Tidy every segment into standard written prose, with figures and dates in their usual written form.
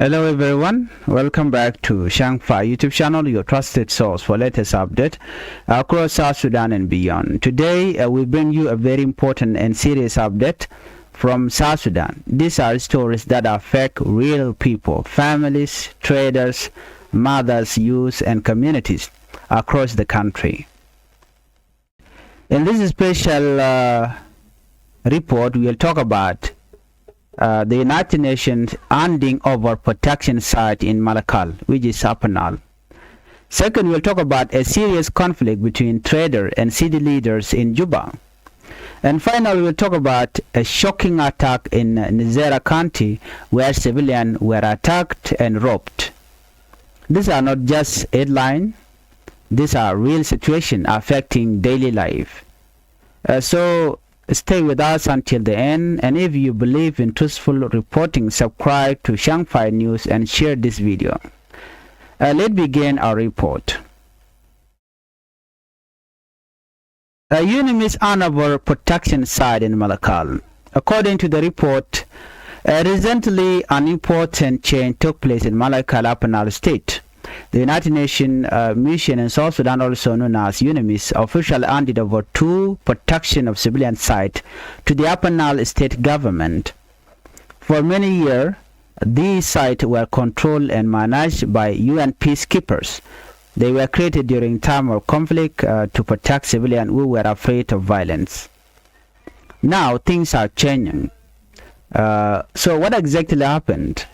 Hello everyone, welcome back to Changfied YouTube channel, your trusted source for latest update across South Sudan and beyond. Today we bring you a very important and serious update from South Sudan. These are stories that affect real people, families, traders, mothers, youth and communities across the country. In this special report, we will talk about the United Nations handing over protection site in Malakal, which is Upper Nile. Second, we'll talk about a serious conflict between trader and city leaders in Juba. And finally, we'll talk about a shocking attack in Nzara County where civilians were attacked and robbed. These are not just headlines, these are real situations affecting daily life. So stay with us until the end, and if you believe in truthful reporting, subscribe to Changfied News and share this video. Let's begin our report. UNMISS honorable protection site in Malakal. According to the report, recently an important change took place in Malakal, Upper Nile State. The United Nations mission in South Sudan, also known as UNMISS, officially handed over two protection of civilian sites to the Upper Nile state government. For many years, these sites were controlled and managed by UN peacekeepers. They were created during time of conflict to protect civilians who were afraid of violence. Now things are changing. So what exactly happened?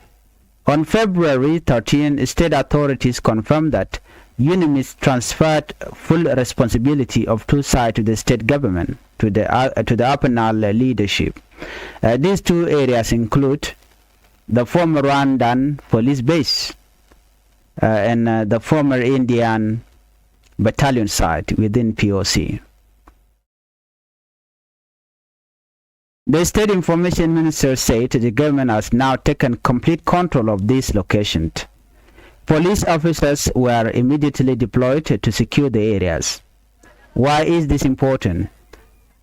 On February 13, state authorities confirmed that UNMISS transferred full responsibility of two sites to the state government, to the Upper Nile leadership. These two areas include the former Rwandan police base and the former Indian battalion site within POC. The State Information Minister said the government has now taken complete control of these locations. Police officers were immediately deployed to secure the areas. Why is this important?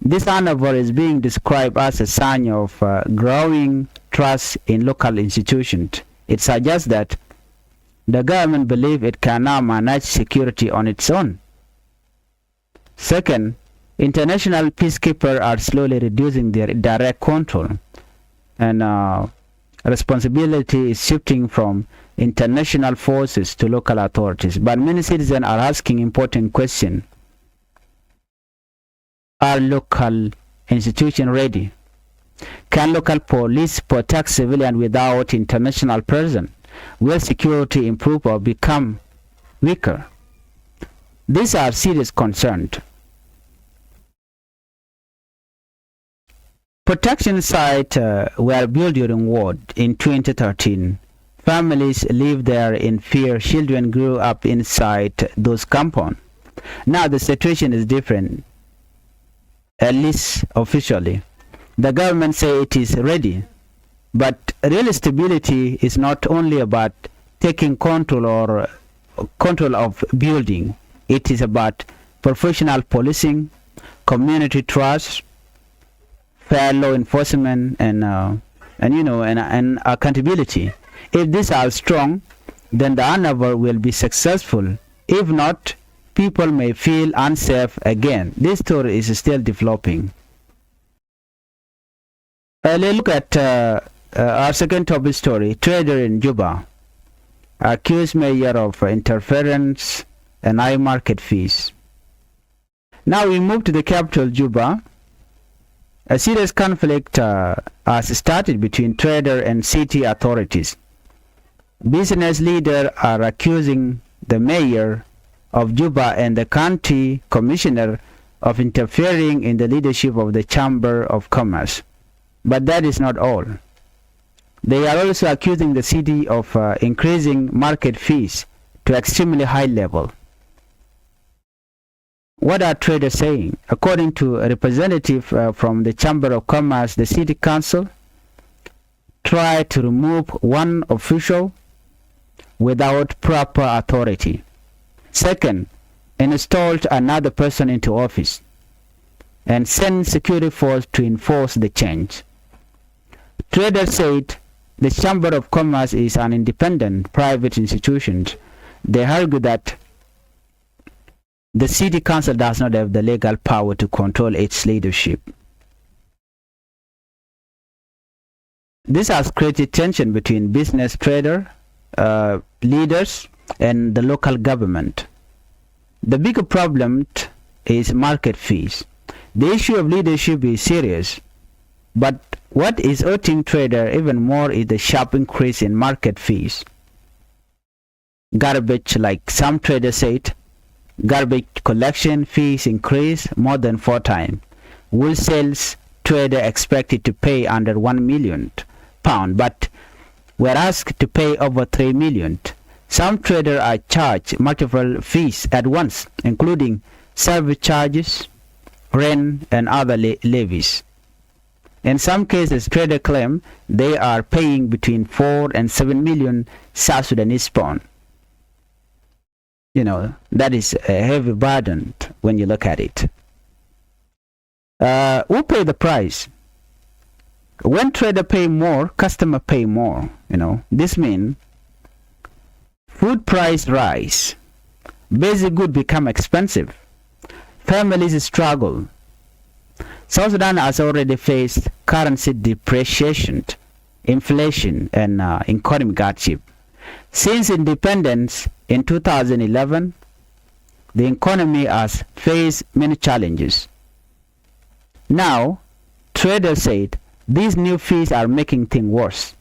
This handover is being described as a sign of growing trust in local institutions. It suggests that the government believes it can now manage security on its own. Second, international peacekeepers are slowly reducing their direct control, and responsibility is shifting from international forces to local authorities. But many citizens are asking important questions. Are local institutions ready? Can local police protect civilians without international presence? Will security improve or become weaker? These are serious concerns. Protection sites were built during war in 2013. Families lived there in fear. Children grew up inside those compounds. Now the situation is different, at least officially. The government says it is ready, but real stability is not only about taking control of building. It is about professional policing, community trust, fair law enforcement, and accountability. If these are strong, then the handover will be successful. If not, people may feel unsafe again. This story is still developing. Let's look at our second topic story. Trader in Juba accused mayor of interference and high market fees. Now we move to the capital, Juba. A serious conflict has started between trader and city authorities. Business leaders are accusing the mayor of Juba and the county commissioner of interfering in the leadership of the Chamber of Commerce. But that is not all. They are also accusing the city of increasing market fees to extremely high level. What are traders saying? According to a representative from the Chamber of Commerce, the City Council tried to remove one official without proper authority. Second, installed another person into office and sent security force to enforce the change. Traders said The Chamber of Commerce is an independent private institution. They argue that the city council does not have the legal power to control its leadership. This has created tension between business trader leaders and the local government. The bigger problem is market fees. The issue of leadership is serious, but what is hurting trader even more is the sharp increase in market fees. Garbage, like some traders said, garbage collection fees increase more than 4 times. Wholesale trader expected to pay under £1 million, but were asked to pay over 3 million. Some traders are charged multiple fees at once, including service charges, rent, and other levies. In some cases, traders claim they are paying between 4 and 7 million South Sudanese pound. That is a heavy burden when you look at it. Who pay the price? When trader pay more, customer pay more. This means food price rise, basic goods become expensive, families struggle. South Sudan has already faced currency depreciation, inflation, and economic hardship. Since independence in 2011, the economy has faced many challenges. Now, traders said these new fees are making things worse.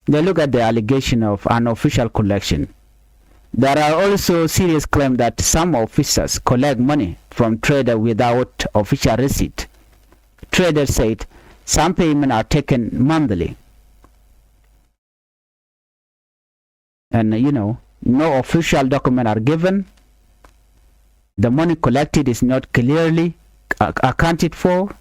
They look at the allegation of unofficial collection. There are also serious claims that some officers collect money from traders without official receipt. Traders said some payments are taken monthly. And no official documents are given. The money collected is not clearly accounted for.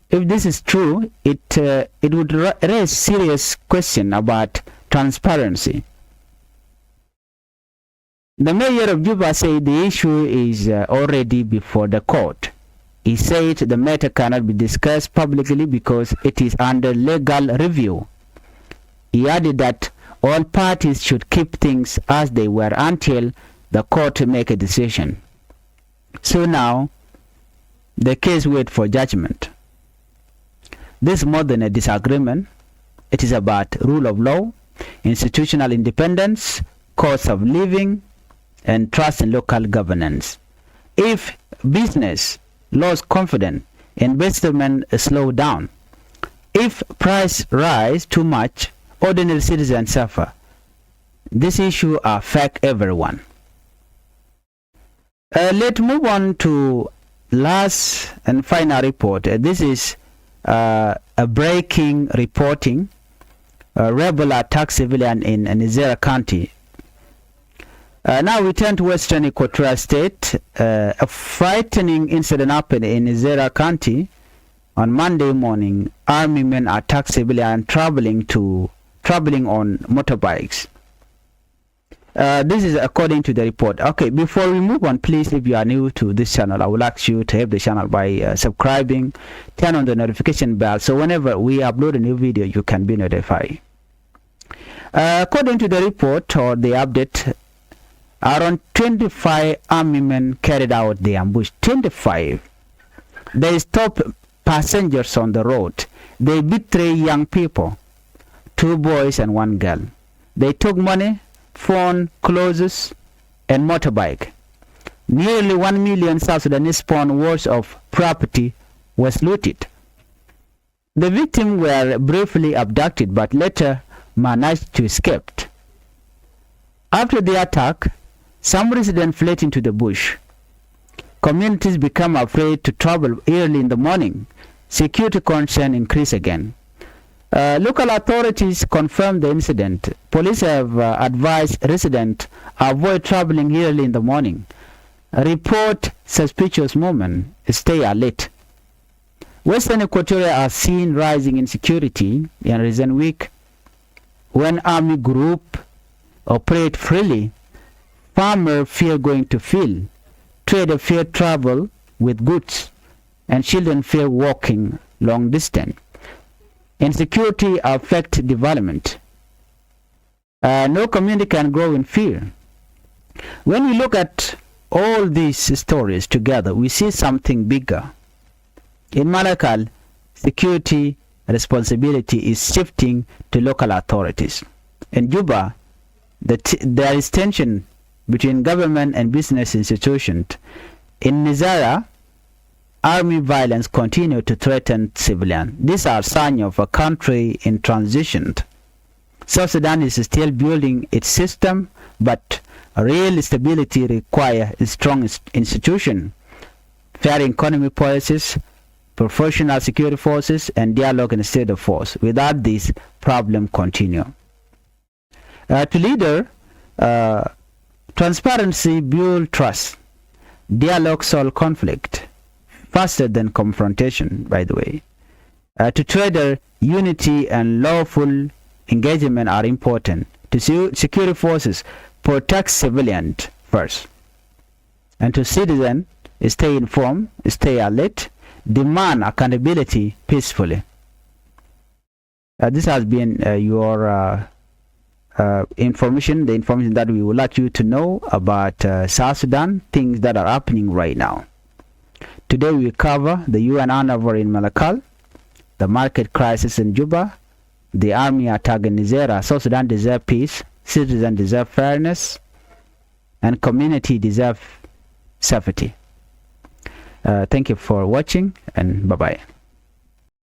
If this is true, it would raise serious question about transparency. The mayor of Juba said the issue is already before the court. He said the matter cannot be discussed publicly because it is under legal review. He added that all parties should keep things as they were until the court make a decision. So now, the case waits for judgment. This is more than a disagreement. It is about rule of law, institutional independence, cost of living, and trust in local governance. If business lost confidence, investment slow down. If price rise too much, ordinary citizens suffer. This issue affects everyone. Let's move on to last and final report. This is a breaking reporting. Rebel attack civilian in Nzara County. Now we turn to Western Equatorial State. A frightening incident happened in Nzara County on Monday morning. Army men attacked civilians traveling on motorbikes. This is according to the report. Okay, before we move on, please, if you are new to this channel, I will ask you to help the channel by subscribing, turn on the notification bell, so whenever we upload a new video, you can be notified. According to the report or the update, around 25 army men carried out the ambush. 25. They stopped passengers on the road. They beat 3 young people, 2 boys and 1 girl. They took money, phone, clothes, and motorbike. Nearly 1 million South Sudanese pound worth of property was looted. The victims were briefly abducted but later managed to escape. After the attack, some residents fled into the bush. Communities become afraid to travel early in the morning. Security concerns increase again. Local authorities confirmed the incident. Police have advised residents avoid traveling early in the morning. Report suspicious movement. Stay alert. Western Equatoria are seen rising insecurity in recent week. When army group operate freely, farmers fear going to field, traders fear travel with goods, and children fear walking long distance. Insecurity affects development. No community can grow in fear. When we look at all these stories together, we see something bigger. In Malakal, security responsibility is shifting to local authorities. In Juba, there is tension between government and business institutions. In Nzara, army violence continues to threaten civilians. These are signs of a country in transition. South Sudan is still building its system, but real stability requires a strong institution, fair economic policies, professional security forces, and dialogue instead of force. Without this, problem continue. To leader, transparency build trust. Dialogue solve conflict faster than confrontation, by the way. To trader, unity and lawful engagement are important. To security forces, protect civilians first. And to citizen, stay informed, stay alert, demand accountability peacefully. This has been your information, the information that we would like you to know about South Sudan, things that are happening right now. Today we cover the UN envoy in Malakal, the market crisis in Juba, the army attack in Nzara. South Sudan deserves peace, citizens deserve fairness, and community deserve safety. Thank you for watching, and bye-bye.